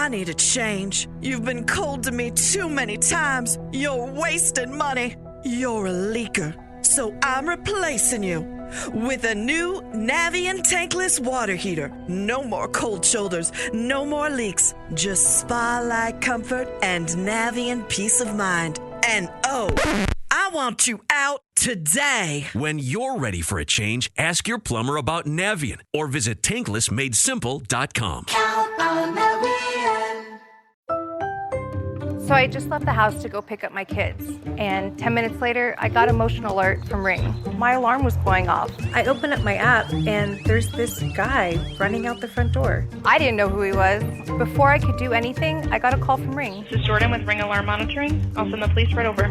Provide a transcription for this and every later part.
I need a change. You've been cold to me too many times. You're wasting money. You're a leaker. So I'm replacing you with a new Navien tankless water heater. No more cold shoulders, no more leaks. Just spa-like comfort and Navien peace of mind. And oh, I want you out today. When you're ready for a change, ask your plumber about Navien or visit tanklessmadesimple.com. Count on Navien. So I just left the house to go pick up my kids, and 10 minutes later, I got a motion alert from Ring. My alarm was going off. I opened up my app, and there's this guy running out the front door. I didn't know who he was. Before I could do anything, I got a call from Ring. This is Jordan with Ring Alarm Monitoring. I'll send the police right over.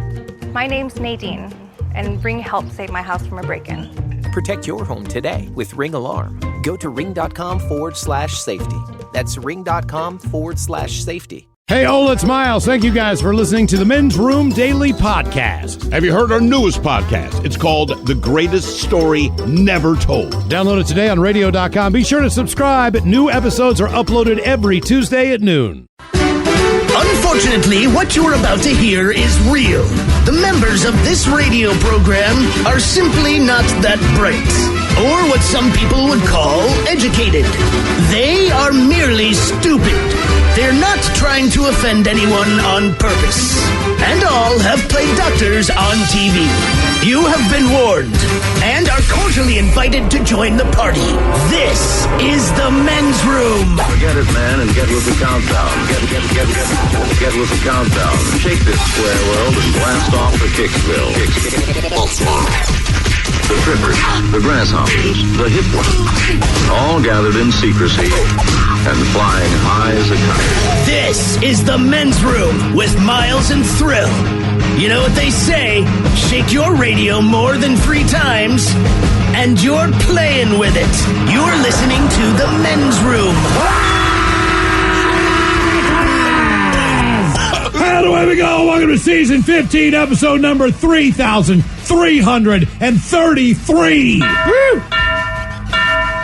My name's Nadine, and Ring helped save my house from a break-in. Protect your home today with Ring Alarm. Go to ring.com/safety. That's ring.com/safety. Hey, Ola, it's Miles. Thank you guys for listening to the Men's Room Daily Podcast. Have you heard our newest podcast? It's called The Greatest Story Never Told. Download it today on radio.com. Be sure to subscribe. New episodes are uploaded every Tuesday at noon. Unfortunately, what you're about to hear is real. The members of this radio program are simply not that bright, or what some people would call educated. They are merely stupid. They're not trying to offend anyone on purpose. And all have played doctors on TV. You have been warned and are cordially invited to join the party. This is the Men's Room. Forget it, man, and get with the countdown. Get with the countdown. Shake this square world and blast off for Kicksville. The trippers, the grasshoppers, the hip ones, all gathered in secrecy and flying high as a kite. This is the Men's Room with Miles and Thrill. You know what they say, shake your radio more than 3 times, and you're playing with it. You're listening to the Men's Room. And away we go. Welcome to Season 15, Episode number 3,333. Woo!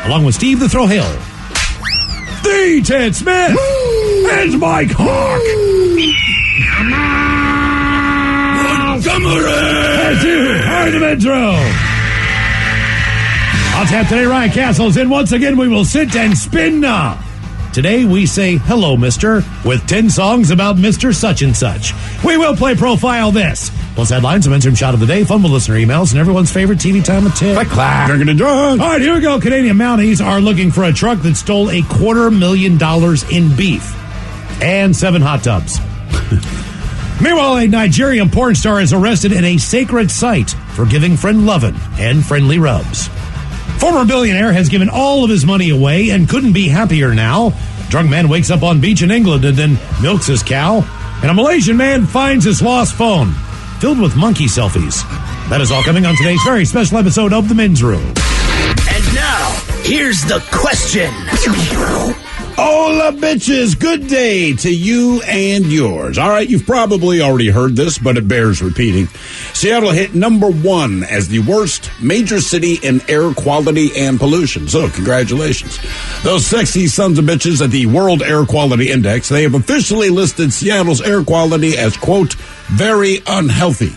Along with Steve the Throw Hill, the Ted Smith, and Mike Hawk. And you are the Men's Room. On tap today, Ryan Castle's in. Once again, we will sit and spin. Today we say hello, mister, with 10 songs about Mr. Such and Such. We will play Profile This. Plus headlines, a Men's Room shot of the day, fun with listener emails, and everyone's favorite TV time of 10. Drinking and drunk. All right, here we go. Canadian Mounties are looking for a truck that stole $250,000 in beef and 7 hot tubs. Meanwhile, a Nigerian porn star is arrested in a sacred site for giving friend lovin' and friendly rubs. Former billionaire has given all of his money away and couldn't be happier now. Drunk man wakes up on beach in England and then milks his cow. And a Malaysian man finds his lost phone filled with monkey selfies. That is all coming on today's very special episode of The Men's Room. And now, here's the question. Hola, bitches. Good day to you and yours. All right, you've probably already heard this, but it bears repeating. Seattle hit number 1 as the worst major city in air quality and pollution. So, congratulations. Those sexy sons of bitches at the World Air Quality Index, they have officially listed Seattle's air quality as, quote, very unhealthy.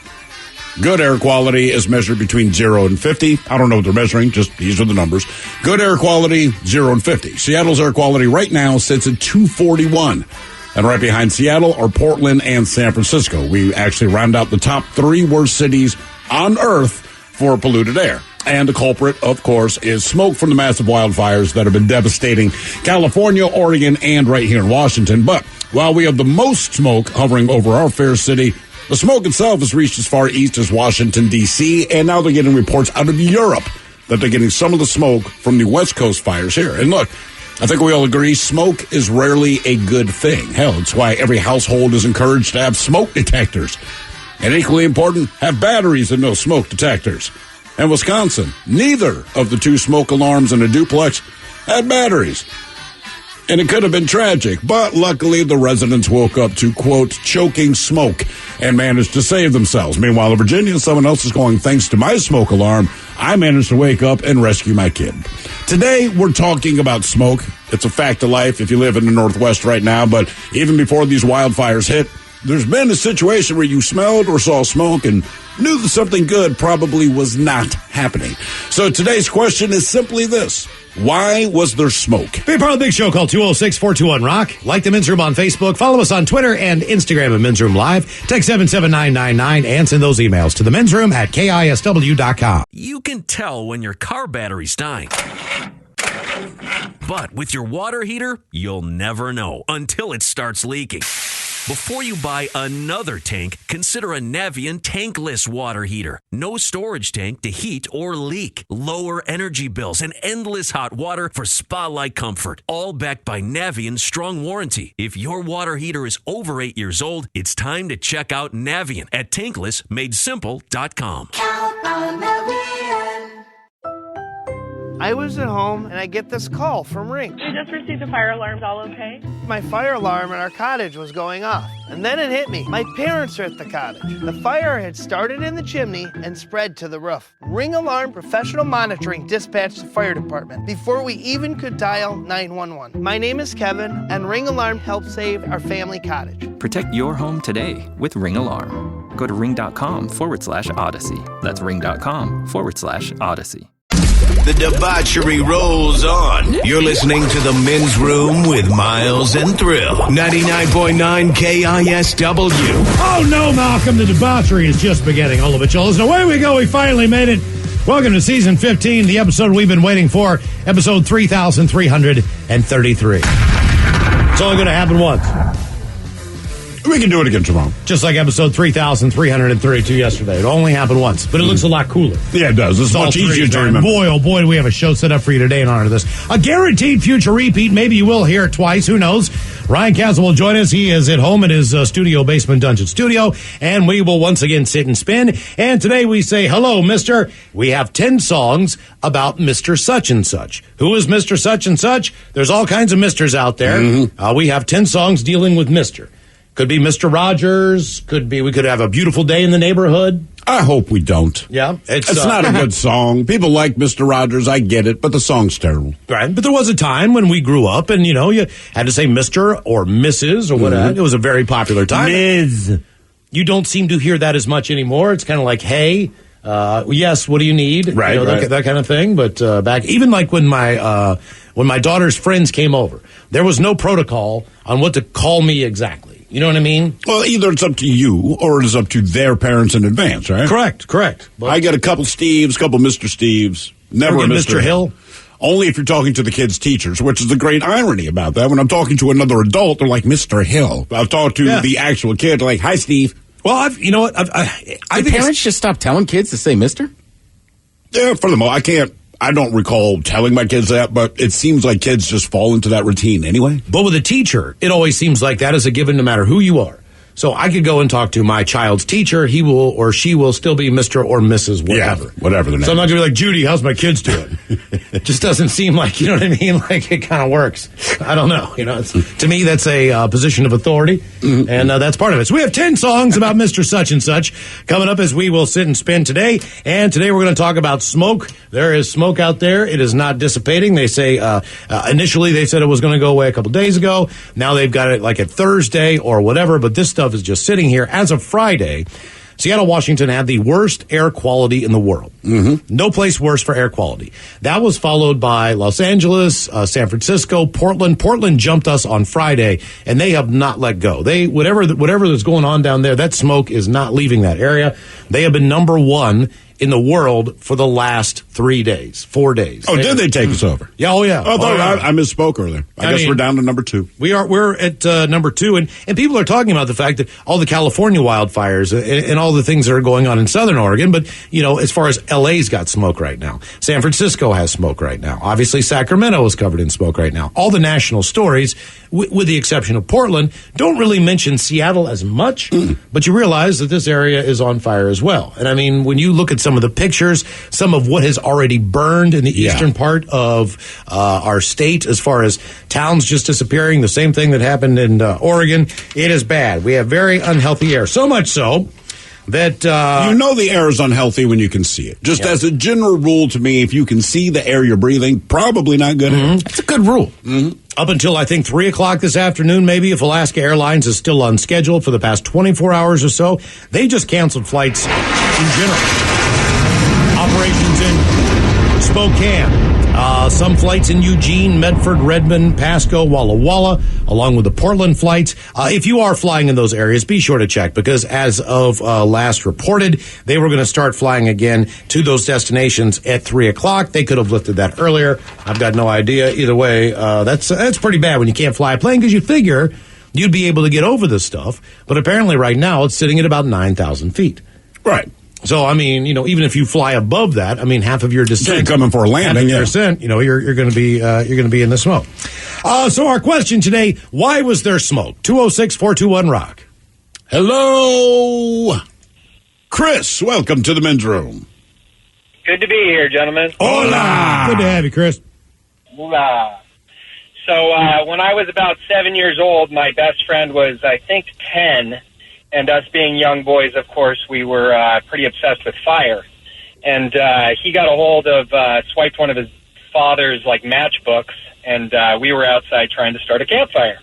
Good air quality is measured between 0 and 50. I don't know what they're measuring, just these are the numbers. Good air quality, 0 and 50. Seattle's air quality right now sits at 241. And right behind Seattle are Portland and San Francisco. We actually round out the top 3 worst cities on Earth for polluted air. And the culprit, of course, is smoke from the massive wildfires that have been devastating California, Oregon, and right here in Washington. But while we have the most smoke hovering over our fair city, the smoke itself has reached as far east as Washington, D.C., and now they're getting reports out of Europe that they're getting some of the smoke from the West Coast fires here. And look, I think we all agree smoke is rarely a good thing. Hell, it's why every household is encouraged to have smoke detectors. And equally important, have batteries and no smoke detectors. In Wisconsin, neither of the 2 smoke alarms in a duplex had batteries. And it could have been tragic, but luckily the residents woke up to, quote, choking smoke and managed to save themselves. Meanwhile, in Virginia, someone else is going, thanks to my smoke alarm, I managed to wake up and rescue my kid. Today, we're talking about smoke. It's a fact of life if you live in the Northwest right now, but even before these wildfires hit, there's been a situation where you smelled or saw smoke and knew that something good probably was not happening. So today's question is simply this. Why was there smoke? Be part of the big show. Call 206-421-ROCK. Like the Men's Room on Facebook. Follow us on Twitter and Instagram at Men's Room Live. Text 77999 and send those emails to the Men's Room at KISW.com. You can tell when your car battery's dying. But with your water heater, you'll never know until it starts leaking. Before you buy another tank, consider a Navien tankless water heater. No storage tank to heat or leak. Lower energy bills and endless hot water for spa-like comfort. All backed by Navien's strong warranty. If your water heater is over 8 years old, it's time to check out Navien at tanklessmadesimple.com. Count on Navien. I was at home and I get this call from Ring. We just received a fire alarm. All okay? My fire alarm in our cottage was going off. And then it hit me. My parents are at the cottage. The fire had started in the chimney and spread to the roof. Ring Alarm Professional Monitoring dispatched the fire department before we even could dial 911. My name is Kevin, and Ring Alarm helped save our family cottage. Protect your home today with Ring Alarm. Go to ring.com/Odyssey. That's ring.com/Odyssey. The debauchery rolls on. You're listening to The Men's Room with Miles and Thrill. 99.9 KISW. Oh, no, Malcolm. The debauchery is just beginning. All of it, y'all. And away we go. We finally made it. Welcome to Season 15, the episode we've been waiting for, episode 3333. It's only going to happen once. We can do it again tomorrow. Just like episode 3,332 yesterday. It only happened once, but it looks a lot cooler. Yeah, it does. It's much easier to remember. Boy, oh boy, do we have a show set up for you today in honor of this. A guaranteed future repeat. Maybe you will hear it twice. Who knows? Ryan Castle will join us. He is at home in his studio, Basement Dungeon Studio, and we will once again sit and spin. And today we say, hello, mister. We have 10 songs about Mr. Such and Such. Who is Mr. Such and Such? There's all kinds of misters out there. Mm-hmm. We have 10 songs dealing with Mr. Could be Mr. Rogers. We could have A Beautiful Day in the Neighborhood. I hope we don't. Yeah. It's not a good song. People like Mr. Rogers. I get it, but the song's terrible. Right. But there was a time when we grew up and, you had to say Mr. or Mrs. or whatever. Mm-hmm. It was a very popular time. Ms. You don't seem to hear that as much anymore. It's kind of like, hey, yes, what do you need? Right, right. That kind of thing. But back, even like when my daughter's friends came over, there was no protocol on what to call me exactly. You know what I mean? Well, either it's up to you or it is up to their parents in advance, right? Correct. But I get a couple Steves, couple Mr. Steves, never a Mr. Hill. Only if you're talking to the kids' teachers, which is the great irony about that. When I'm talking to another adult, they're like, Mr. Hill. I'll talk to the actual kid, they're like, hi, Steve. Well, you know what? I think parents should stop telling kids to say Mr.? Yeah, for the most I don't recall telling my kids that, but it seems like kids just fall into that routine anyway. But with a teacher, it always seems like that is a given no matter who you are. So I could go and talk to my child's teacher. He will or she will still be Mr. or Mrs. whatever. Yeah, whatever the name. So I'm not going to be like, Judy, how's my kids doing? It just doesn't seem like, you know what I mean? Like it kind of works. I don't know. To me, that's a position of authority, and that's part of it. So we have 10 songs about Mr. Such and Such coming up as we will sit and spin today. And today we're going to talk about smoke. There is smoke out there. It is not dissipating. They say initially they said it was going to go away a couple days ago. Now they've got it like at Thursday or whatever, but this stuff is just sitting here as of Friday. Seattle, Washington had the worst air quality in the world. Mm-hmm. No place worse for air quality. That was followed by Los Angeles, San Francisco, Portland. Portland jumped us on Friday, and they have not let go. Whatever is going on down there, that smoke is not leaving that area. They have been number one in the world for the last 4 days. Oh, did they take us over? Yeah, oh yeah. I misspoke earlier. I guess we're down to number 2. We're at number 2, and people are talking about the fact that all the California wildfires and all the things that are going on in Southern Oregon, but as far as LA's got smoke right now, San Francisco has smoke right now. Obviously, Sacramento is covered in smoke right now. All the national stories, with the exception of Portland, don't really mention Seattle as much, but you realize that this area is on fire as well. And I mean, when you look at some some of the pictures, some of what has already burned in the eastern part of our state as far as towns just disappearing. The same thing that happened in Oregon. It is bad. We have very unhealthy air. So much so that you know the air is unhealthy when you can see it. Just as a general rule to me, if you can see the air you're breathing, probably not good air. It's a good rule. Up until, I think, 3 o'clock this afternoon, maybe, if Alaska Airlines is still on schedule for the past 24 hours or so, they just canceled flights in general. Operations in Spokane. Some flights in Eugene, Medford, Redmond, Pasco, Walla Walla, along with the Portland flights. If you are flying in those areas, be sure to check, because as of last reported, they were going to start flying again to those destinations at 3 o'clock. They could have lifted that earlier. I've got no idea. Either way, that's pretty bad when you can't fly a plane, because you figure you'd be able to get over this stuff. But apparently right now it's sitting at about 9,000 feet. Right. So, I mean, even if you fly above that, I mean, half of your descent coming for a landing, descent, you're going to be in the smoke. So our question today: why was there smoke? 206-421-ROCK. Hello, Chris. Welcome to the men's room. Good to be here, gentlemen. Hola. Good to have you, Chris. Hola. So when I was about 7 years old, my best friend was, I think, 10. And us being young boys, of course, we were pretty obsessed with fire. And he got a hold of, swiped one of his father's, matchbooks, and we were outside trying to start a campfire.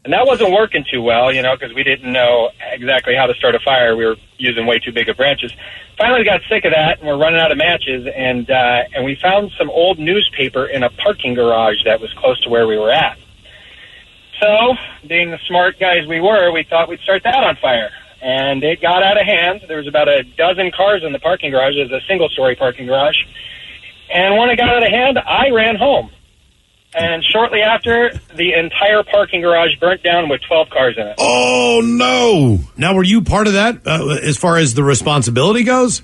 And that wasn't working too well, because we didn't know exactly how to start a fire. We were using way too big of branches. Finally got sick of that, and we're running out of matches, and we found some old newspaper in a parking garage that was close to where we were at. So, being the smart guys we were, we thought we'd start that on fire. And it got out of hand. There was about a dozen cars in the parking garage. It was a single-story parking garage. And when it got out of hand, I ran home. And shortly after, the entire parking garage burnt down with 12 cars in it. Oh, no. Now, were you part of that as far as the responsibility goes?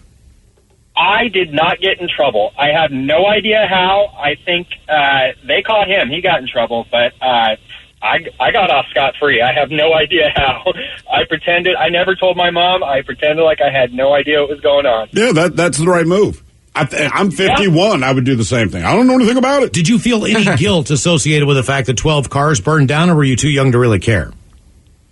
I did not get in trouble. I have no idea how. I think they caught him. He got in trouble, but I got off scot-free. I have no idea how. I pretended. I never told my mom. I pretended like I had no idea what was going on. Yeah, that's the right move. I'm 51. I would do the same thing. I don't know anything about it. Did you feel any guilt associated with the fact that 12 cars burned down, or were you too young to really care?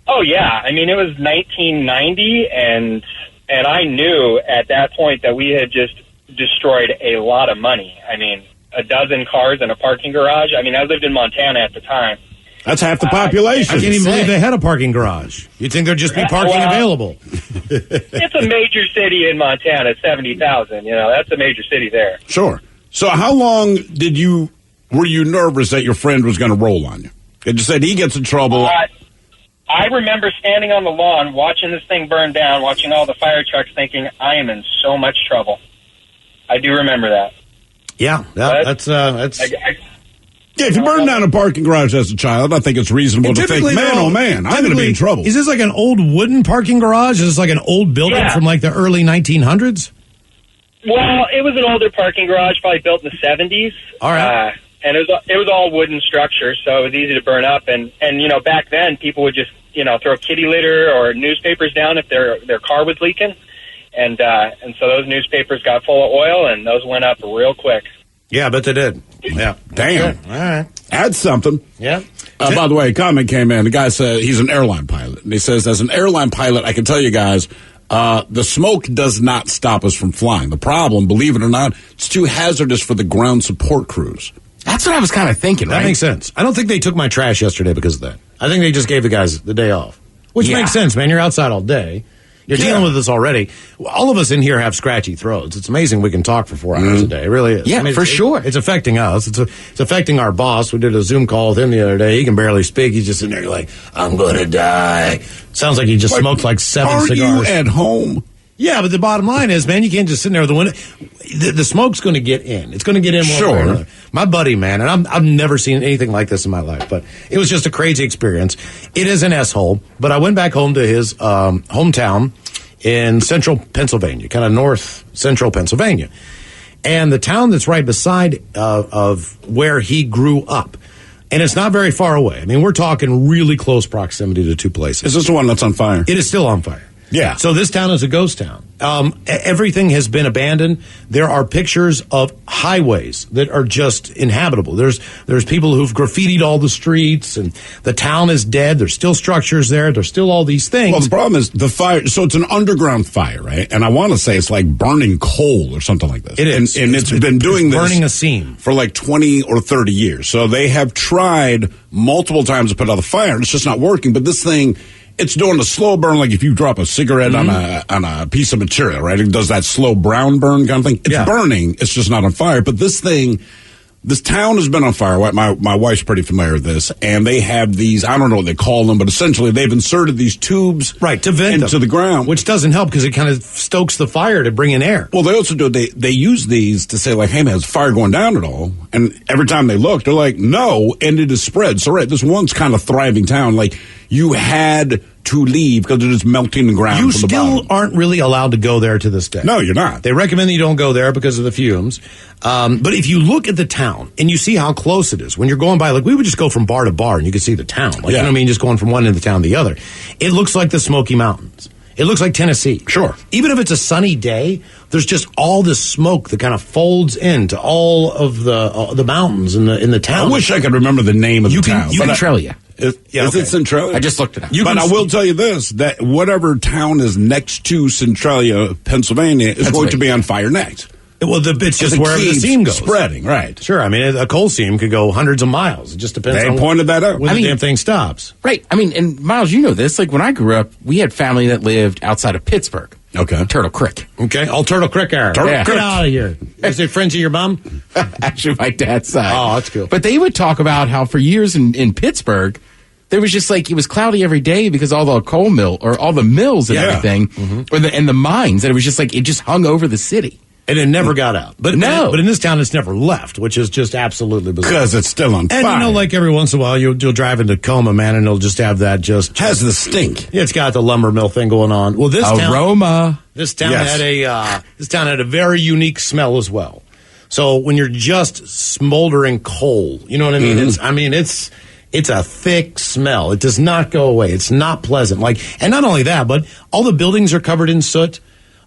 Oh, yeah. I mean, it was 1990, and I knew at that point that we had just destroyed a lot of money. I mean, a dozen cars in a parking garage. I mean, I lived in Montana at the time. That's half the population. I can't even believe they had a parking garage. You'd think there'd just be parking available. It's a major city in Montana, 70,000. That's a major city there. Sure. So how long were you nervous that your friend was going to roll on you? You just said he gets in trouble. I remember standing on the lawn, watching this thing burn down, watching all the fire trucks, thinking, I am in so much trouble. I do remember that. Yeah, that's... Yeah, if you burn down a parking garage as a child, I think it's reasonable to think, man, oh man, I'm going to be in trouble. Is this like an old wooden parking garage? Is this like an old building from the early 1900s? Well, it was an older parking garage, probably built in the 70s. All right. And it was all wooden structure, so it was easy to burn up. And back then, people would just, throw kitty litter or newspapers down if their car was leaking. And so those newspapers got full of oil, and those went up real quick. Yeah, I bet they did. Yeah. Damn. All right. That's something. Yeah. By the way, a comment came in. The guy said he's an airline pilot. And he says, as an airline pilot, I can tell you guys, the smoke does not stop us from flying. The problem, believe it or not, it's too hazardous for the ground support crews. That's what I was kind of thinking, right? That makes sense. I don't think they took my trash yesterday because of that. I think they just gave the guys the day off. Which makes sense, man. You're outside all day. You're dealing with this already. All of us in here have scratchy throats. It's amazing we can talk for 4 hours a day. It really is. Yeah, for sure. It's affecting us. It's affecting our boss. We did a Zoom call with him the other day. He can barely speak. He's just sitting there like, I'm going to die. Sounds like he just smoked like 7 cigars. Are you at home? Yeah, but the bottom line is, man, you can't just sit there with the window. The smoke's going to get in. It's going to get in one way or another. My buddy, man, and I've never seen anything like this in my life, but it was just a crazy experience. It is an S-hole, but I went back home to his hometown in central Pennsylvania, kind of north central Pennsylvania. And the town that's right beside of where he grew up. And it's not very far away. I mean, we're talking really close proximity to two places. Is this the one that's on fire? It is still on fire. Yeah. So this town is a ghost town. Everything has been abandoned. There are pictures of highways that are just inhabitable. There's people who've graffitied all the streets, and the town is dead. There's still structures there. There's still all these things. Well, the problem is the fire. So it's an underground fire, right? And I want to say it's like burning coal or something like this. It is. And it's been doing this burning a seam for like 20 or 30 years. So they have tried multiple times to put out the fire, and it's just not working. But this thing, it's doing a slow burn, like if you drop a cigarette on a piece of material, right? It does that slow brown burn kind of thing. It's burning. It's just not on fire. But this thing, this town has been on fire. My wife's pretty familiar with this, and they have these, I don't know what they call them, but essentially they've inserted these tubes to vent into the ground. Which doesn't help because it kind of stokes the fire to bring in air. Well, they also do, they use these to say, like, hey, man, is fire going down at all? And every time they look, they're like, no, and it is spread. So, right, this once kind of thriving town, like, you had to leave because it is melting the ground. You from the still bottom. aren't really allowed to go there to this day. No, you're not. They recommend that you don't go there because of the fumes. But if you look at the town and you see how close it is, when you're going by, like we would just go from bar to bar and you could see the town. Like, you know what I mean? Just going from one end of the town to the other. It looks like the Smoky Mountains. It looks like Tennessee. Sure. Even if it's a sunny day, there's just all this smoke that kind of folds into all of the mountains in the town. I wish I could remember the name of the town. Centralia. Is it Centralia? I just looked it up. But I will tell you this, that whatever town is next to Centralia, Pennsylvania, is going to be on fire next. Well, it's just wherever the seam goes. Spreading, right. Sure. I mean, a coal seam could go hundreds of miles. It just depends on pointed that out. when the damn thing stops. Right. I mean, and Miles, you know this. Like, when I grew up, we had family that lived outside of Pittsburgh. Okay. Turtle Creek. Okay. Oh, Turtle Creek area. Get out of here. Is it friends of your mom? Actually, my dad's side. Oh, that's cool. But they would talk about how for years in Pittsburgh, there was just like, it was cloudy every day because all the coal mill or all the mills and everything, and the mines, that it was just like, it just hung over the city. And it never got out. But but in this town, it's never left, which is just absolutely bizarre. Because it's still on fire. And, you know, like every once in a while, you'll drive into Tacoma, man, and it'll just have that just... Has the stink. It's got the lumber mill thing going on. Well, this aroma. This town had a very unique smell as well. So when you're just smoldering coal, you know what I mean? It's a thick smell. It does not go away. It's not pleasant. And not only that, but all the buildings are covered in soot.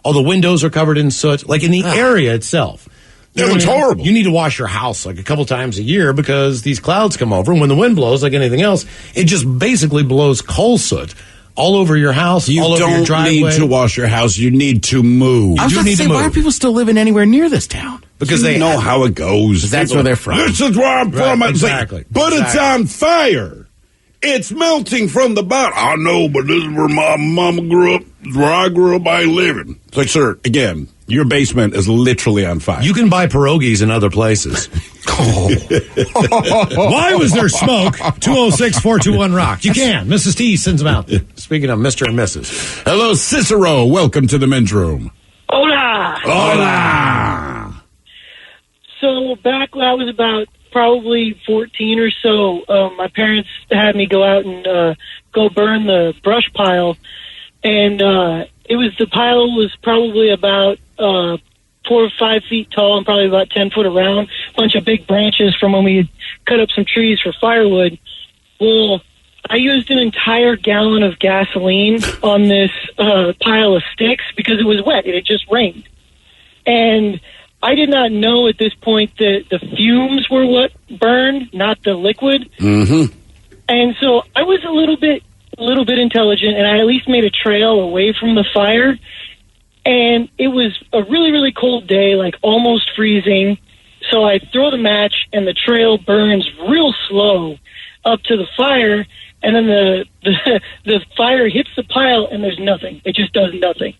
All the windows are covered in soot. Like in the area itself. It looks horrible. You need to wash your house like a couple times a year because these clouds come over, and when the wind blows, like anything else, it just basically blows coal soot all over your house, all over your driveway. You don't need to wash your house. You need to move. I was going to say, why are people still living anywhere near this town? Because they know how it goes. That's where they're from. This is where I'm from. Exactly. But it's on fire. It's melting from the bottom. I know, but this is where my mama grew up. This is where I grew up. I ain't living. It's like, sir, again, your basement is literally on fire. You can buy pierogies in other places. Why was there smoke? 206-421-ROCK. You can. Mrs. T sends them out. Speaking of Mr. and Mrs. Hello, Cicero. Welcome to the men's room. Hola. Hola. So back when I was about probably 14 or so, my parents had me go out and go burn the brush pile. And the pile was probably about 4 or 5 feet tall and probably about 10 foot around. A bunch of big branches from when we had cut up some trees for firewood. Well, I used an entire gallon of gasoline on this pile of sticks because it was wet. It had just rained. And I did not know at this point that the fumes were what burned, not the liquid. Mm-hmm. And so I was a little bit intelligent, and I at least made a trail away from the fire. And it was a really, really cold day, like almost freezing. So I throw the match, and the trail burns real slow up to the fire. And then the fire hits the pile, and there's nothing. It just does nothing.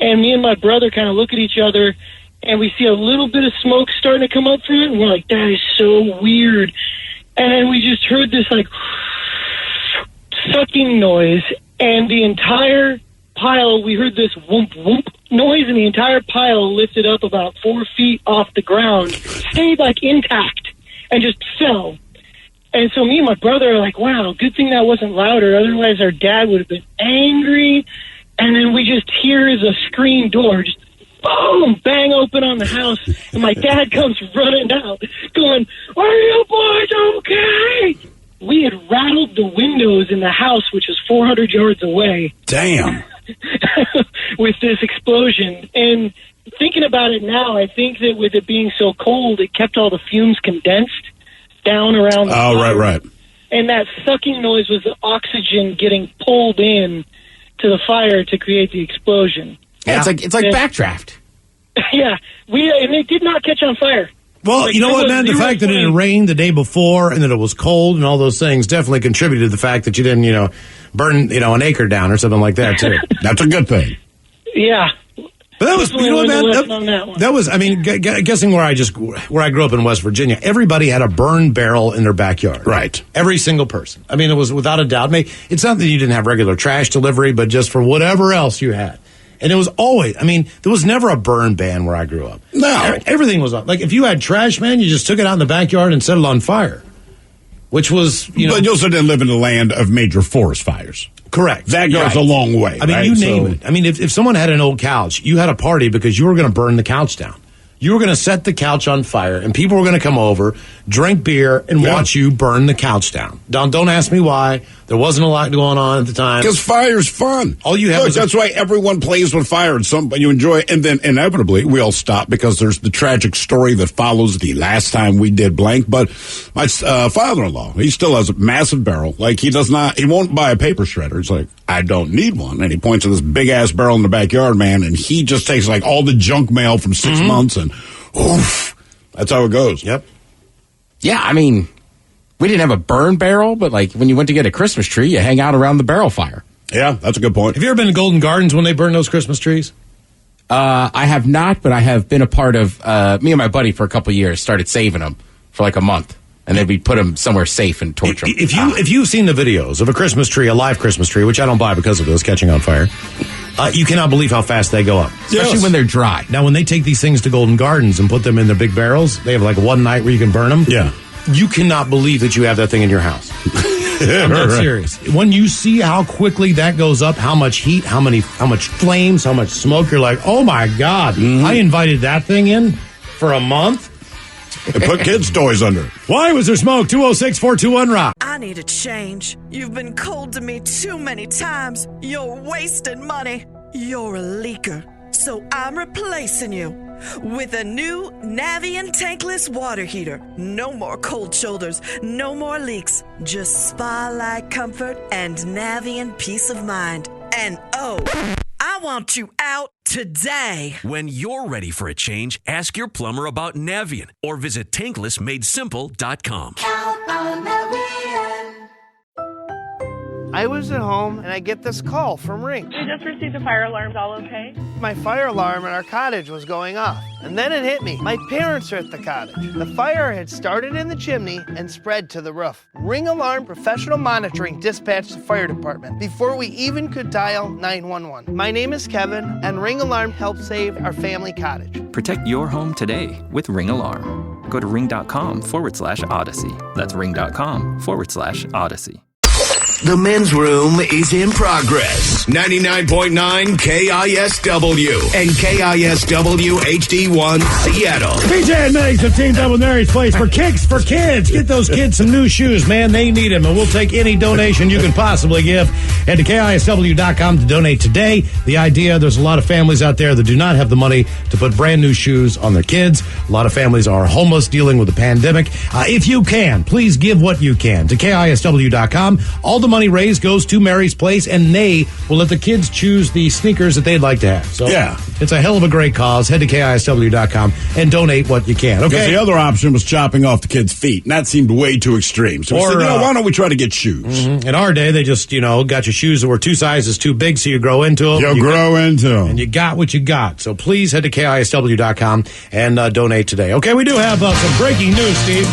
And me and my brother kind of look at each other, and we see a little bit of smoke starting to come up from it, and we're like, that is so weird. And then we just heard this, like, sucking noise, and the entire pile, we heard this whoomp, whoomp noise, and the entire pile lifted up about 4 feet off the ground, stayed, like, intact, and just fell. And so me and my brother are like, wow, good thing that wasn't louder, otherwise our dad would have been angry. And then we just hear the screen door just boom, bang open on the house, and my dad comes running out, going, are you boys okay? We had rattled the windows in the house, which was 400 yards away. Damn. with this explosion. And thinking about it now, I think that with it being so cold, it kept all the fumes condensed down around the fire. Right. And that sucking noise was the oxygen getting pulled in to the fire to create the explosion. Yeah, it's like backdraft. Yeah, and it did not catch on fire. Well, Like, you know there what, was man? The zero fact that it had flame. rained the day before and that it was cold and all those things definitely contributed to the fact that you didn't, burn, an acre down or something like that, too. That's a good thing. Yeah. But that was, Definitely you know what, learned a man? lesson on that one. That was, I mean, guessing where I grew up in West Virginia, everybody had a burn barrel in their backyard. Right. Every single person. I mean, it was without a doubt. It's not that you didn't have regular trash delivery, but just for whatever else you had. And it was always, there was never a burn ban where I grew up. No. Everything was on. Like, if you had trash, man, you just took it out in the backyard and set it on fire. Which was, But you also didn't live in the land of major forest fires. Correct. That goes Right. a long way. I mean, right? you name it. I mean, if someone had an old couch, you had a party because you were going to burn the couch down. You were going to set the couch on fire, and people were going to come over, drink beer, and watch you burn the couch down. Don't ask me why. There wasn't a lot going on at the time. Because fire's fun. All you have is that's why everyone plays with fire and you enjoy it. And then inevitably we all stop because there's the tragic story that follows the last time we did blank. But my father-in-law, he still has a massive barrel. Like he won't buy a paper shredder. It's like, I don't need one. And he points at this big ass barrel in the backyard, man. And he just takes like all the junk mail from 6 months and oof, that's how it goes. Yep. Yeah, I mean, we didn't have a burn barrel, but like when you went to get a Christmas tree, you hang out around the barrel fire. Yeah, that's a good point. Have you ever been to Golden Gardens when they burn those Christmas trees? I have not, but I have been a part of, me and my buddy for a couple of years started saving them for like a month. And then we'd put them somewhere safe and torture them. If you've seen the videos of a Christmas tree, a live Christmas tree, which I don't buy because of those catching on fire, you cannot believe how fast they go up. Especially when they're dry. Now, when they take these things to Golden Gardens and put them in their big barrels, they have like one night where you can burn them. Yeah. You cannot believe that you have that thing in your house. I'm not serious. When you see how quickly that goes up, how much heat, how much flames, how much smoke, you're like, oh my God, I invited that thing in for a month? And put kids' toys under it. Why was there smoke? 206-421-ROCK. I need a change. You've been cold to me too many times. You're wasting money. You're a leaker. So I'm replacing you with a new Navien tankless water heater. No more cold shoulders, no more leaks. Just spa-like comfort and Navien peace of mind. And oh, I want you out today. When you're ready for a change, ask your plumber about Navien or visit tanklessmadesimple.com. Count on Navien. I was at home and I get this call from Ring. We just received a fire alarm. All okay? My fire alarm at our cottage was going off. And then it hit me. My parents are at the cottage. The fire had started in the chimney and spread to the roof. Ring Alarm Professional Monitoring dispatched the fire department before we even could dial 911. My name is Kevin, and Ring Alarm helped save our family cottage. Protect your home today with Ring Alarm. Go to ring.com/Odyssey. That's ring.com/Odyssey. The men's room is in progress. 99.9 KISW and KISW HD1 Seattle. BJ and Megs of Team Double Mary's Place for Kicks for Kids. Get those kids some new shoes, man. They need them, and we'll take any donation you can possibly give. Head to KISW.com to donate today. The idea, there's a lot of families out there that do not have the money to put brand new shoes on their kids. A lot of families are homeless, dealing with the pandemic. If you can, please give what you can to KISW.com. All the money raised goes to Mary's Place, and they will let the kids choose the sneakers that they'd like to have. So yeah, it's a hell of a great cause. Head to KISW.com and donate what you can. Okay. Because the other option was chopping off the kids' feet, and that seemed way too extreme. So we said, why don't we try to get shoes? In our day, they just, got your shoes that were 2 sizes too big, so you grow into them. You grow into them. And you got what you got. So please head to KISW.com and donate today. Okay, we do have some breaking news, Steve.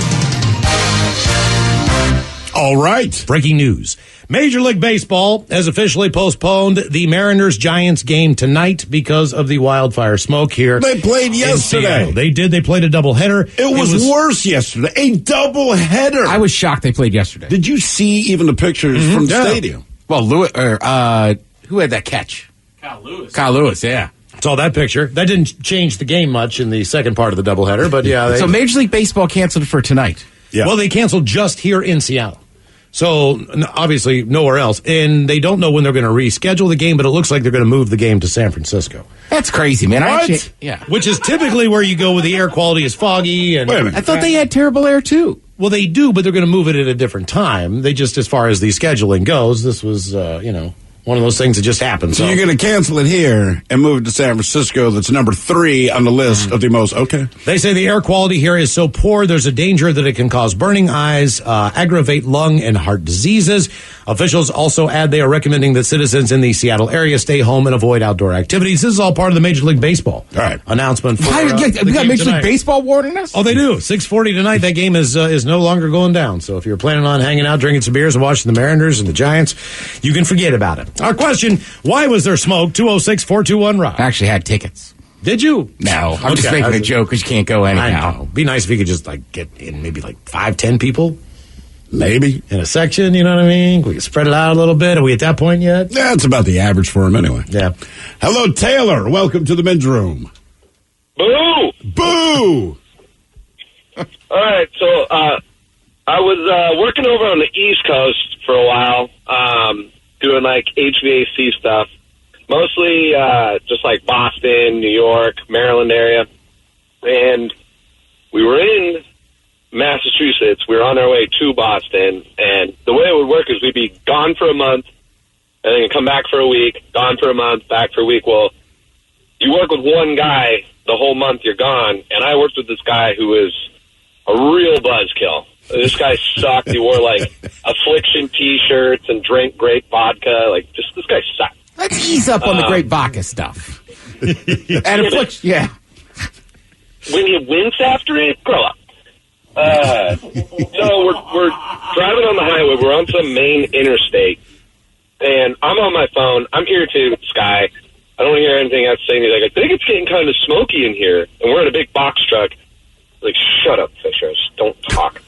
All right. Breaking news. Major League Baseball has officially postponed the Mariners-Giants game tonight because of the wildfire smoke here. They played yesterday. They did. They played a doublehetter. It was worse yesterday. A doublehetter. I was shocked they played yesterday. Did you see even the pictures from the stadium? Well, who had that catch? Kyle Lewis, yeah. Saw that picture. That didn't change the game much in the second part of the doubleheader, but yeah. So Major League Baseball canceled for tonight. Yeah. Well, they canceled just here in Seattle. So obviously nowhere else. And they don't know when they're going to reschedule the game, but it looks like they're going to move the game to San Francisco. That's crazy, man. What? Yeah. Which is typically where you go when the air quality is foggy. And Wait a minute. I thought they had terrible air, too. Well, they do, but they're going to move it at a different time. They just, as far as the scheduling goes, this was, one of those things that just happened. So you're going to cancel it here and move it to San Francisco. That's number 3 on the list of the most. Okay. They say the air quality here is so poor, there's a danger that it can cause burning eyes, aggravate lung and heart diseases. Officials also add they are recommending that citizens in the Seattle area stay home and avoid outdoor activities. This is all part of the Major League Baseball announcement. For, we got Major League Baseball warning us? Oh, they do. 6:40 tonight. That game is no longer going down. So if you're planning on hanging out, drinking some beers, and watching the Mariners and the Giants, you can forget about it. Our question, why was there smoke? 206-421-ROCK. I actually had tickets. Did you? No, I'm just making a joke because you can't go anyhow. Be nice if you could just get in maybe 5-10 people. Maybe. In a section, you know what I mean? We can spread it out a little bit. Are we at that point yet? Yeah, it's about the average for him anyway. Yeah. Hello, Taylor. Welcome to the men's room. Boo! Boo! All right, so I was working over on the East Coast for a while, doing HVAC stuff, mostly just Boston, New York, Maryland area, and we were in Massachusetts. We were on our way to Boston, and the way it would work is we'd be gone for a month, and then come back for a week, gone for a month, back for a week. Well, you work with one guy the whole month you're gone, and I worked with this guy who was a real buzzkill. This guy sucked. He wore Affliction T-shirts and drank grape vodka. This guy sucked. Let's ease up on the grape vodka stuff. And Affliction, yeah. When you wince after it, grow up. So we're driving on the highway. We're on some main interstate, and I'm on my phone. I'm irritated with this guy. I don't hear anything I have to say. And he's like, I think it's getting kind of smoky in here. And we're in a big box truck. I'm like, shut up, Fisher. Just don't talk.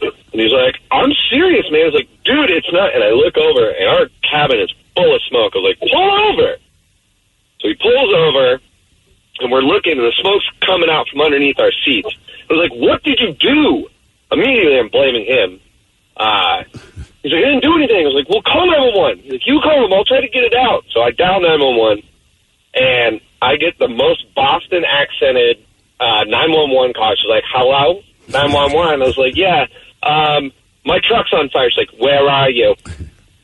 And he's like, I'm serious, man. I was like, dude, it's not. And I look over, and our cabin is full of smoke. I was like, pull over. So he pulls over, and we're looking, and the smoke's coming out from underneath our seats. I was like, what did you do? Immediately, I'm blaming him. He's like, I didn't do anything. I was like, well, call 911. He's like, you call him. I'll try to get it out. So I dial 911, and I get the most Boston accented 911 call. She's like, hello? 911. I was like, yeah, my truck's on fire. She's like, where are you?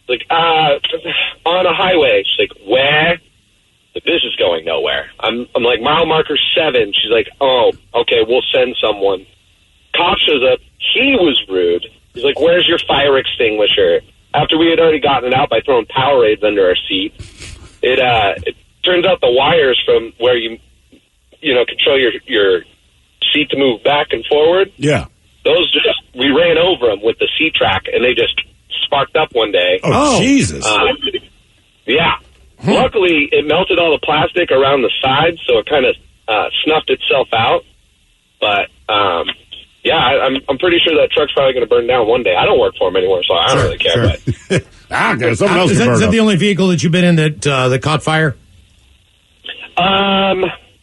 Like, on a highway. She's like, where? Like, this is going nowhere. I'm like, mile marker 7. She's like, oh, okay, we'll send someone. Cop shows up. He was rude. He's like, where's your fire extinguisher? After we had already gotten it out by throwing Powerades under our seat. It turns out the wires from where you control your seat to move back and forward. Yeah. Those we ran over them with the C-track, and they just sparked up one day. Oh, Jesus. Yeah. Luckily, it melted all the plastic around the sides, so it kind of snuffed itself out. But, yeah, I'm pretty sure that truck's probably going to burn down one day. I don't work for him anymore, so I don't really care. But okay, someone else is that the only vehicle that you've been in that caught fire?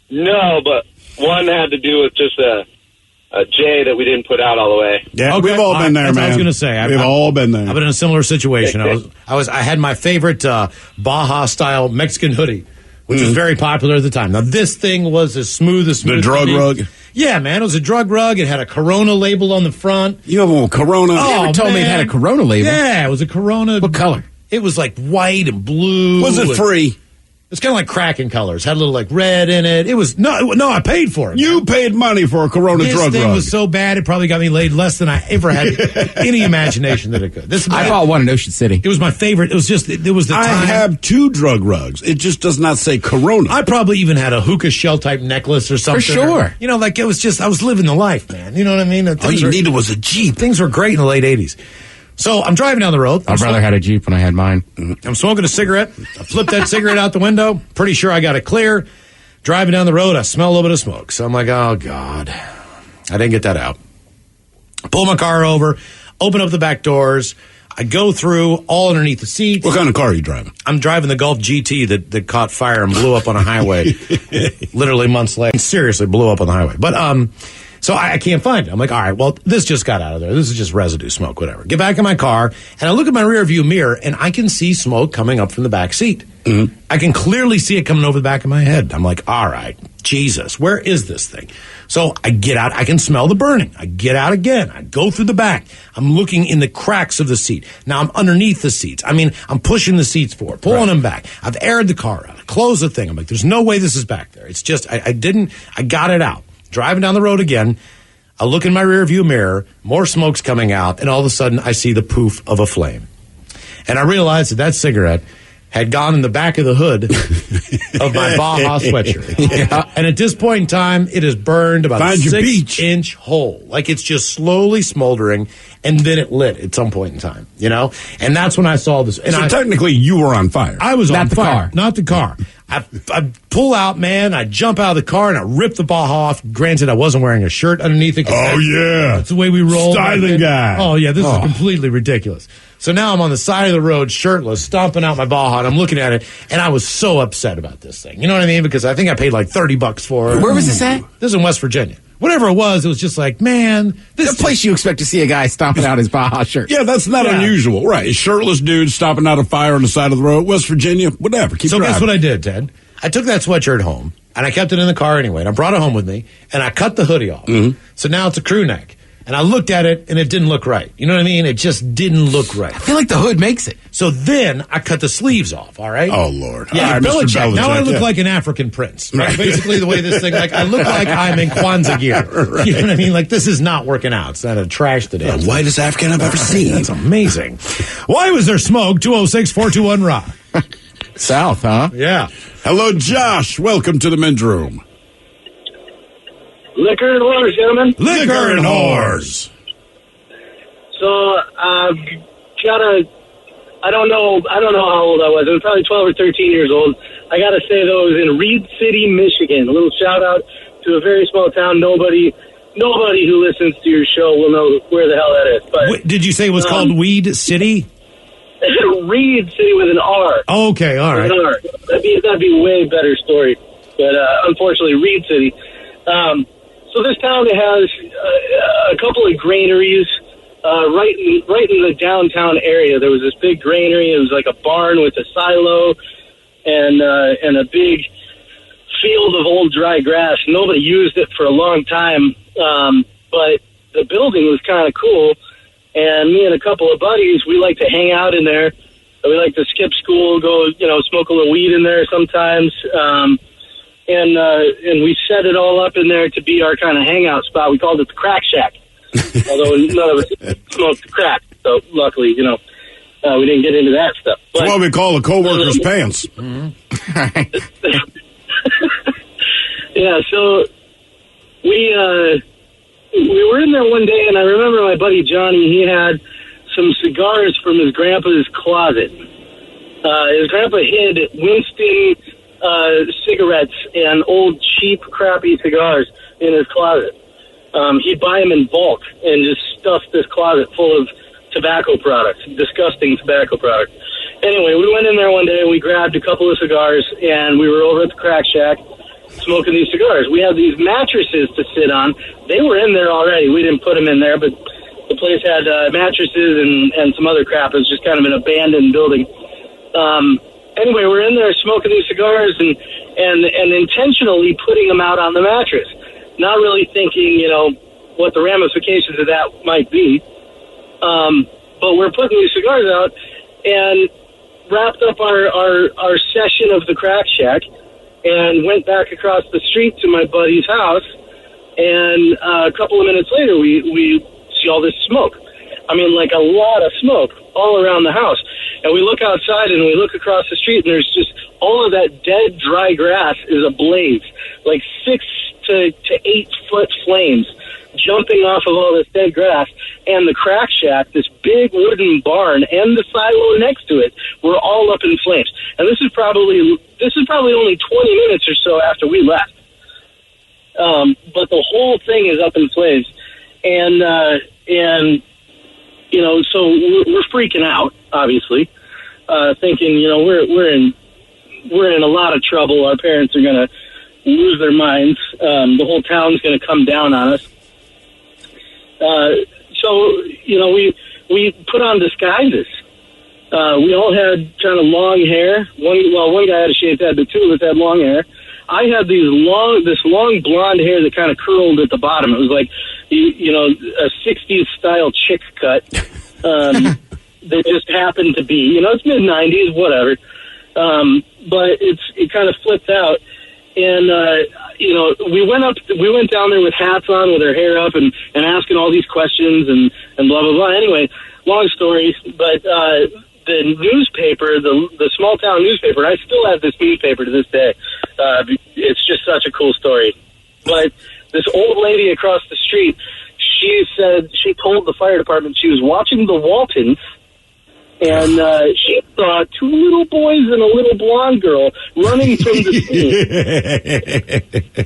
No, but one had to do with just a J that we didn't put out all the way. Yeah, okay. We've all been there, man. That's what I was going to say. We've all been there. I've been in a similar situation. I had my favorite Baja style Mexican hoodie, which was very popular at the time. Now this thing was as smooth as smooth. The drug rug. Yeah, man, it was a drug rug. It had a Corona label on the front. You have a Corona? You never told me it had a Corona label. Yeah, it was a Corona. What color? It was white and blue. Was it free? It's kind of like Kraken colors. Had a little red in it. It was no. I paid for it. You paid money for a Corona drug rug. This thing was so bad, it probably got me laid less than I ever had any imagination that it could. I bought one in Ocean City. It was my favorite. It was the time. I have 2 drug rugs. It just does not say Corona. I probably even had a hookah shell type necklace or something. For sure. It was just, I was living the life, man. You know what I mean? All you needed was a Jeep. Things were great in the late 80s. So I'm driving down the road. My brother had a Jeep when I had mine. I'm smoking a cigarette. I flip that cigarette out the window. Pretty sure I got it clear. Driving down the road, I smell a little bit of smoke. So I'm like, oh, God. I didn't get that out. Pull my car over, open up the back doors. I go through all underneath the seats. What kind of car are you driving? I'm driving the Golf GT that caught fire and blew up on a highway literally months later. Seriously, blew up on the highway. But, So I can't find it. I'm like, all right, well, this just got out of there. This is just residue smoke, whatever. Get back in my car, and I look at my rear view mirror, and I can see smoke coming up from the back seat. Mm-hmm. I can clearly see it coming over the back of my head. I'm like, all right, Jesus, where is this thing? So I get out. I can smell the burning. I get out again. I go through the back. I'm looking in the cracks of the seat. Now I'm underneath the seats. I mean, I'm pushing the seats forward, pulling them back. I've aired the car out. I closed the thing. I'm like, there's no way this is back there. It's just, I got it out. Driving down the road again, I look in my rear view mirror, more smoke's coming out, and all of a sudden I see the poof of a flame. And I realized that cigarette had gone in the back of the hood of my Baja sweatshirt. Yeah. And at this point in time, it has burned about a 6-inch hole. Like it's just slowly smoldering, and then it lit at some point in time, you know? And that's when I saw this. And so technically, you were on fire. I was on fire. Car. Not the car. I pull out, man. I jump out of the car, and I rip the Baja off. Granted, I wasn't wearing a shirt underneath it. Oh, yeah. That's the way we roll. Styling guy. Oh, yeah. This is completely ridiculous. So now I'm on the side of the road, shirtless, stomping out my Baja, and I'm looking at it, and I was so upset about this thing. You know what I mean? Because I think I paid like $30 for it. Where was this at? This is in West Virginia. Whatever it was just like, man. This is a place you expect to see a guy stomping out his Baja shirt. Yeah, that's not unusual. Right. A shirtless dude stomping out a fire on the side of the road. West Virginia, whatever. Keep driving. Guess what I did, Ted? I took that sweatshirt home, and I kept it in the car anyway, and I brought it home with me, and I cut the hoodie off. Mm-hmm. So now it's a crew neck. And I looked at it, and it didn't look right. You know what I mean? It just didn't look right. I feel like the hood makes it. So then I cut the sleeves off, all right? Oh, Lord. Yeah, all right, Mr. Belichick. Now I look like an African prince. Right? Basically the way this thing, like I look like I'm in Kwanzaa gear. Right. You know what I mean? Like this is not working out. It's not a trash today. The whitest African I've ever seen. That's amazing. Why was there smoke? 206-421-ROCK. South, huh? Yeah. Hello, Josh. Welcome to the men's room. Liquor and whores, gentlemen. Liquor and whores. So I've got I don't know how old I was. I was probably 12 or 13 years old. I got to say, though, it was in Reed City, Michigan. A little shout out to a very small town. Nobody who listens to your show will know where the hell that is. But did you say it was called Weed City? Reed City with an R. Oh, okay, all right. With an R. That'd be a way better story. But unfortunately, Reed City. So this town has a couple of granaries. Right in the downtown area, there was this big granary. It was like a barn with a silo and a big field of old dry grass. Nobody used it for a long time, but the building was kind of cool. And me and a couple of buddies, we like to hang out in there. We like to skip school, go smoke a little weed in there sometimes. And we set it all up in there to be our kind of hangout spot. We called it the Crack Shack. Although none of us smoked crack, so luckily, we didn't get into that stuff. But, that's what we call a co-worker's pants. Mm-hmm. Yeah, so we were in there one day, and I remember my buddy Johnny. He had some cigars from his grandpa's closet. His grandpa hid Winston cigarettes and old cheap, crappy cigars in his closet. He'd buy them in bulk and just stuff this closet full of tobacco products, disgusting tobacco products. Anyway, we went in there one day and we grabbed a couple of cigars and we were over at the Crack Shack smoking these cigars. We had these mattresses to sit on. They were in there already. We didn't put them in there, but the place had mattresses and some other crap. It was just kind of an abandoned building. Anyway, we're in there smoking these cigars and intentionally putting them out on the mattress. Not really thinking, what the ramifications of that might be. But we're putting these cigars out and wrapped up our session of the Crack Shack and went back across the street to my buddy's house. And a couple of minutes later, we see all this smoke. I mean, like a lot of smoke all around the house. And we look outside and we look across the street and there's just all of that dead, dry grass is ablaze. Like 6 to 8 foot flames jumping off of all this dead grass. And the Crack Shack, this big wooden barn, and the silo next to it were all up in flames. And this is probably only 20 minutes or so after we left. But the whole thing is up in flames. And so we're freaking out, obviously, thinking, we're in a lot of trouble. Our parents are going to lose their minds. The whole town's going to come down on us. So, we put on disguises. We all had kind of long hair. One guy had a shaved head, but two of us had long hair. I had this long blonde hair that kind of curled at the bottom. It was like, a 60s style chick cut that just happened to be, it's mid-90s, whatever. But it kind of flipped out. And, we went down there with hats on, with our hair up and asking all these questions and blah, blah, blah. Anyway, long story, but, the newspaper, the small town newspaper, I still have this newspaper to this day. It's just such a cool story. But this old lady across the street, she told the fire department she was watching the Waltons, and she saw two little boys and a little blonde girl running from the scene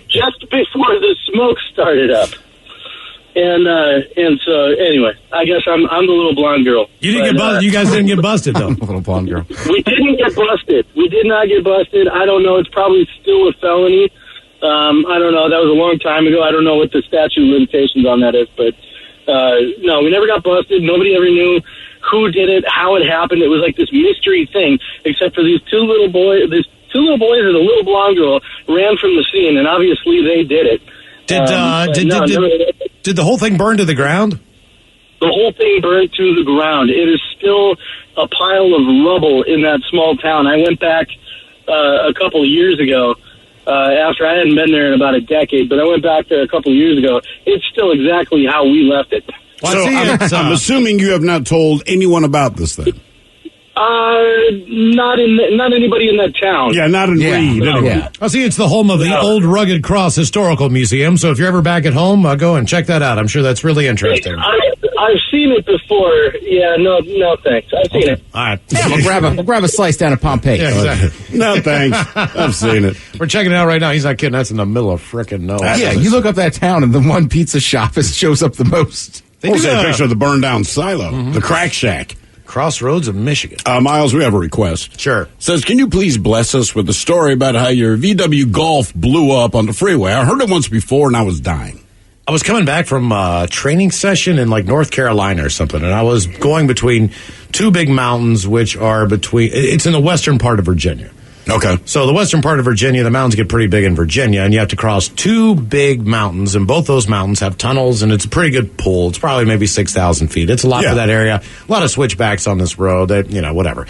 just before the smoke started up. And so anyway, I guess I'm the little blonde girl. You didn't get busted. You guys didn't get busted though. Little blonde girl. We didn't get busted. We did not get busted. I don't know. It's probably still a felony. I don't know. That was a long time ago. I don't know what the statute of limitations on that is, but no, we never got busted. Nobody ever knew who did it, how it happened. It was like this mystery thing, except for these two little boys and a little blonde girl ran from the scene, and obviously they did it. Did the whole thing burn to the ground? The whole thing burned to the ground. It is still a pile of rubble in that small town. I went back a couple of years ago after I hadn't been there in about a decade, but I went back there a couple of years ago. It's still exactly how we left it. So I'm assuming you have not told anyone about this thing. Not anybody in that town. Yeah, not in Reed. Yeah. Oh, see, it's the home of the Old Rugged Cross Historical Museum. So if you're ever back at home, go and check that out. I'm sure that's really interesting. I've seen it before. Yeah, no thanks. I've seen it. All right. Yeah, we'll grab a slice down at Pompeii. Yeah, exactly. No thanks. I've seen it. We're checking it out right now. He's not kidding. That's in the middle of frickin' nowhere. Yeah, you look up that town and the one pizza shop shows up the most. They do a picture of the burned down silo, the crack shack. Crossroads of Michigan. Miles, we have a request. Sure. Says, can you please bless us with the story about how your VW Golf blew up on the freeway? I heard it once before and I was dying. I was coming back from a training session in like North Carolina or something, and I was going between two big mountains, which are it's in the western part of Virginia. Okay. So the western part of Virginia, the mountains get pretty big in Virginia, and you have to cross two big mountains, and both those mountains have tunnels, and it's a pretty good pull. It's probably maybe 6,000 feet. It's a lot for that area. A lot of switchbacks on this road, whatever.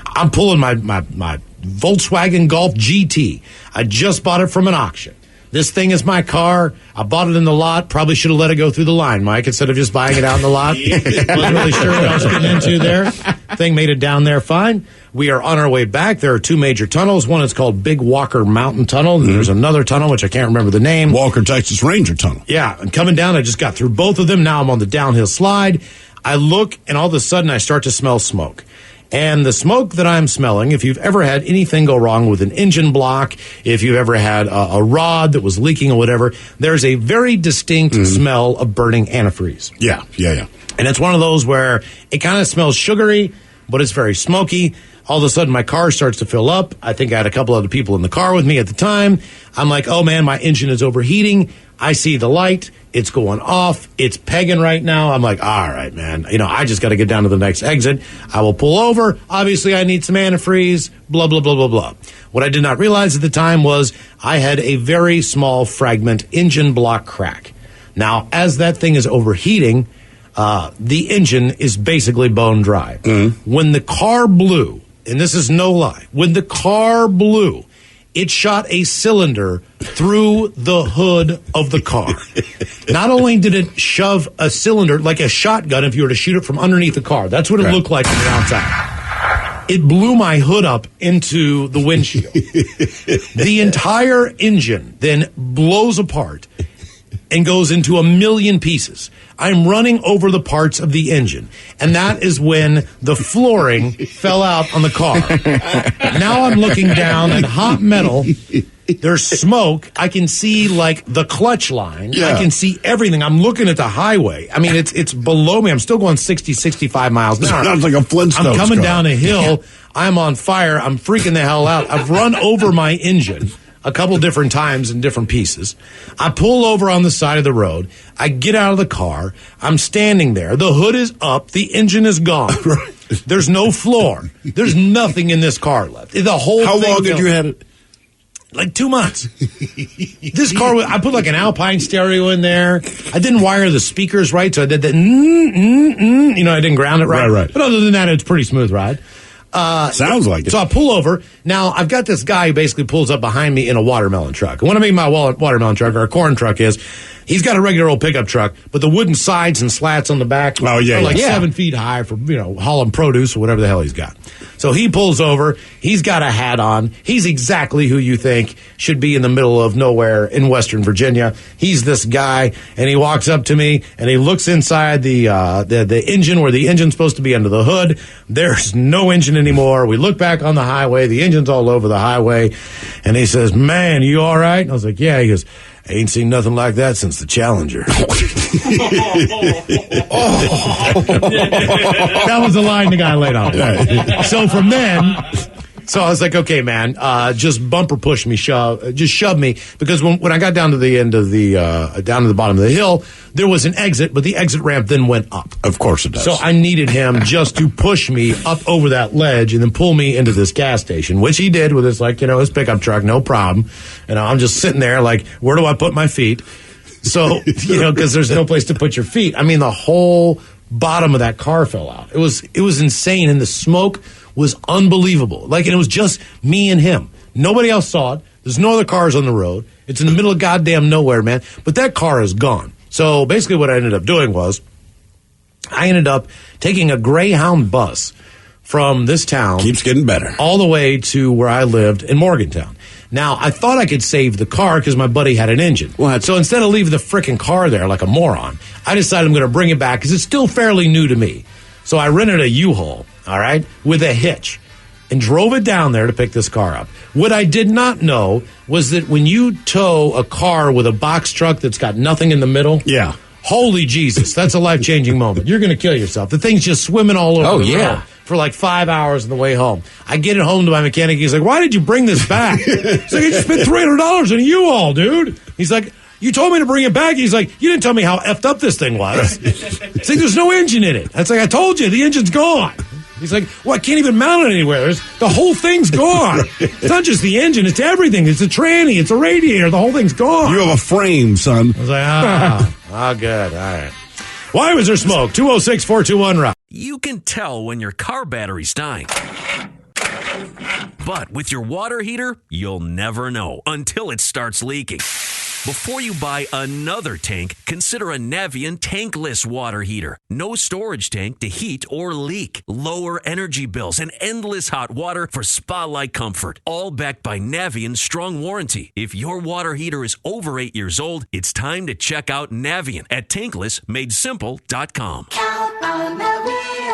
I'm pulling my Volkswagen Golf GT. I just bought it from an auction. This thing is my car. I bought it in the lot. Probably should have let it go through the line, Mike, instead of just buying it out in the lot. Wasn't really sure what I was getting into there. Thing made it down there fine. We are on our way back. There are two major tunnels. One is called Big Walker Mountain Tunnel, and there's another tunnel, which I can't remember the name. Walker Texas Ranger Tunnel. Yeah, and coming down, I just got through both of them. Now I'm on the downhill slide. I look, and all of a sudden, I start to smell smoke. And the smoke that I'm smelling, if you've ever had anything go wrong with an engine block, if you've ever had a rod that was leaking or whatever, there's a very distinct smell of burning antifreeze. Yeah. And it's one of those where it kind of smells sugary, but it's very smoky. All of a sudden, my car starts to fill up. I think I had a couple other people in the car with me at the time. I'm like, oh, man, my engine is overheating. I see the light. It's going off. It's pegging right now. I'm like, all right, man. I just got to get down to the next exit. I will pull over. Obviously, I need some antifreeze, blah, blah, blah, blah, blah. What I did not realize at the time was I had a very small fragment engine block crack. Now, as that thing is overheating, the engine is basically bone dry. When the car blew, and this is no lie, when the car blew, it shot a cylinder through the hood of the car. Not only did it shove a cylinder like a shotgun if you were to shoot it from underneath the car. That's what it looked like from the outside. It blew my hood up into the windshield. The entire engine then blows apart and goes into a million pieces. I'm running over the parts of the engine, and that is when the flooring fell out on the car. Now I'm looking down at hot metal. There's smoke. I can see, like, the clutch line. Yeah. I can see everything. I'm looking at the highway. I mean, it's below me. I'm still going 60, 65 miles an hour. Sounds like a Flintstones I'm coming car. Down a hill. I'm on fire. I'm freaking the hell out. I've run over my engine. a couple different times in different pieces. I pull over on the side of the road. I get out of the car. I'm standing there. The hood is up. The engine is gone. There's no floor. There's nothing in this car left. The whole How thing long did you have it? Like 2 months. This car, I put like an Alpine stereo in there. I didn't wire the speakers right, so I did that. I didn't ground it right. Right. But other than that, it's a pretty smooth ride. Sounds like it. So I pull over. Now, I've got this guy who basically pulls up behind me in a watermelon truck. And what I mean by watermelon truck or a corn truck is he's got a regular old pickup truck, but the wooden sides and slats on the back are like 7 feet high for, hauling produce or whatever the hell he's got. So he pulls over. He's got a hat on. He's exactly who you think should be in the middle of nowhere in Western Virginia. He's this guy, and he walks up to me, and he looks inside the engine where the engine's supposed to be under the hood. There's no engine anymore. We look back on the highway. The engine's all over the highway. And he says, "Man, you all right?" And I was like, "Yeah." He goes, "I ain't seen nothing like that since the Challenger." That was the line the guy laid off. So from then, I was like, "Okay, man, just bumper push me, just shove me," because when I got down to the end of down to the bottom of the hill, there was an exit, but the exit ramp then went up. Of course it does. So I needed him just to push me up over that ledge and then pull me into this gas station, which he did with his his pickup truck, no problem. And I'm just sitting there like, where do I put my feet? So, because there's no place to put your feet. I mean, the whole bottom of that car fell out. It was insane, and the smoke was unbelievable. And it was just me and him. Nobody else saw it. There's no other cars on the road. It's in the middle of goddamn nowhere, man. But that car is gone. So basically what I ended up doing was I ended up taking a Greyhound bus from this town. Keeps getting better. All the way to where I lived in Morgantown. Now, I thought I could save the car because my buddy had an engine. So instead of leaving the frickin' car there like a moron, I decided I'm going to bring it back because it's still fairly new to me. So I rented a U-Haul, all right, with a hitch and drove it down there to pick this car up. What I did not know was that when you tow a car with a box truck that's got nothing in the middle, holy Jesus, that's a life-changing moment. You're going to kill yourself. The thing's just swimming all over the road for like 5 hours on the way home. I get it home to my mechanic. He's like, "Why did you bring this back?" He's like, "I just spent $300 on a U-Haul, dude." He's like, "You told me to bring it back." He's like, "You didn't tell me how effed up this thing was." It's like, "There's no engine in it." It's like, "I told you, the engine's gone." He's like, "Well, I can't even mount it anywhere. The whole thing's gone. It's not just the engine, it's everything. It's a tranny, it's a radiator, the whole thing's gone." You have a frame, son. I was like, good, all right. Why was there smoke? 206-421-ROCK. You can tell when your car battery's dying. But with your water heater, you'll never know until it starts leaking. Before you buy another tank, consider a Navien tankless water heater. No storage tank to heat or leak. Lower energy bills and endless hot water for spa-like comfort. All backed by Navien's strong warranty. If your water heater is over 8 years old, it's time to check out Navien at tanklessmadesimple.com. Count on Navien.